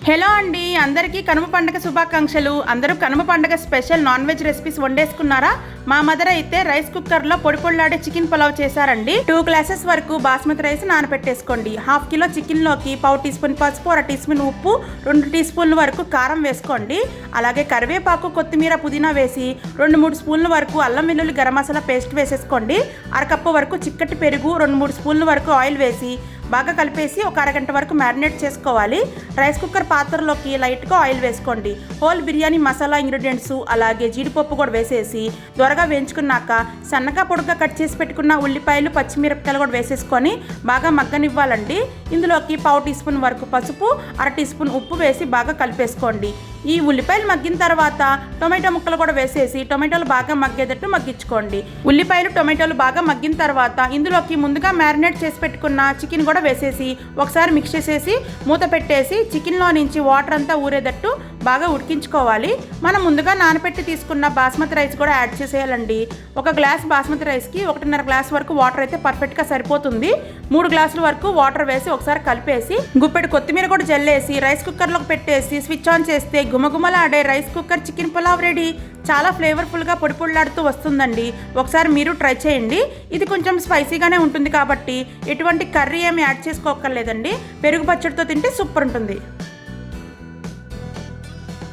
Hello అండి, అందరికీ కనుమ పండుగ శుభాకాంక్షలు. అందరూ కనుమ పండుగ స్పెషల్ నాన్ వెజ్ రెసిపీస్ వండేసుకున్నారా? మా మదర్ అయితే రైస్ కుక్కర్లో పొడి పొడిలాడే చికెన్ పులావ్ చేశారండి. 2 గ్లాసెస్ వరకు బాస్మతి రైస్ నానబెట్టేసుకోండి. 1/2 కిలో చికెన్లోకి 1/4 టీ స్పూన్ పసుపు, 1 టీ స్పూన్ ఉప్పు, 2 టీ స్పూన్ల వరకు కారం వేసుకోండి. అలాగే కరివేపాకు, కొత్తిమీర, పుదీనా వేసి 2-3 స్పూన్ల వరకు అల్లం వెల్లుల్లి గరం మసాలా పేస్ట్ వేసేసుకోండి. 1 కప్పు వరకు చిక్కటి పెరుగు, 2-3 స్పూన్ల వరకు ఆయిల్ వేసి బాగా కలిపేసి ఒక అరగంట వరకు మ్యారినేట్ చేసుకోవాలి. రైస్ కుక్కర్ పాత్రలోకి లైట్గా ఆయిల్ వేసుకోండి. హోల్ బిర్యానీ మసాలా ఇంగ్రీడియంట్స్ అలాగే జీడిపప్పు కూడా వేసేసి త్వరగా వేయించుకున్నాక సన్నగా పొడుగ్గా కట్ చేసి పెట్టుకున్న ఉల్లిపాయలు, పచ్చిమిరపకాయలు కూడా వేసేసుకొని బాగా మగ్గనివ్వాలండి. ఇందులోకి 1/4 టీ స్పూన్ వరకు పసుపు, 1 టీ స్పూన్ ఉప్పు వేసి బాగా కలిపేసుకోండి. ఈ ఉల్లిపాయలు మగ్గిన తర్వాత టొమాటో ముక్కలు కూడా వేసేసి టొమాటోలు బాగా మగ్గేటట్టు మగ్గించుకోండి. ఉల్లిపాయలు, టొమాటోలు బాగా మగ్గిన తర్వాత ఇందులోకి ముందుగా మ్యారినేట్ చేసి పెట్టుకున్న చికెన్ కూడా వేసేసి ఒకసారి మిక్స్ చేసేసి మూత పెట్టేసి చికెన్లో నుంచి వాటర్ అంతా ఊరేటట్టు బాగా ఉడికించుకోవాలి. మనం ముందుగా నానబెట్టి తీసుకున్న బాస్మతి రైస్ కూడా యాడ్ చేసేయాలండి. 1 గ్లాస్ బాస్మతి రైస్కి 1.5 గ్లాస్ వరకు వాటర్ అయితే పర్ఫెక్ట్గా సరిపోతుంది. 3 గ్లాసుల వరకు వాటర్ వేసి ఒకసారి కలిపేసి గుప్పెడు కొత్తిమీర కూడా జల్లేసి రైస్ కుక్కర్లోకి పెట్టేసి స్విచ్ ఆన్ చేస్తే గుమగుమలాడే rice cooker chicken pulao ready. చాలా ఫ్లేవర్ఫుల్గా పొడి పొడిలాడుతూ వస్తుందండి. ఒకసారి మీరు ట్రై చేయండి. ఇది కొంచెం స్పైసీగానే ఉంటుంది కాబట్టి ఎటువంటి కర్రీ ఏమి యాడ్ చేసుకోక్కర్లేదండి. పెరుగు పచ్చడితో తింటే సూపర్ ఉంటుంది.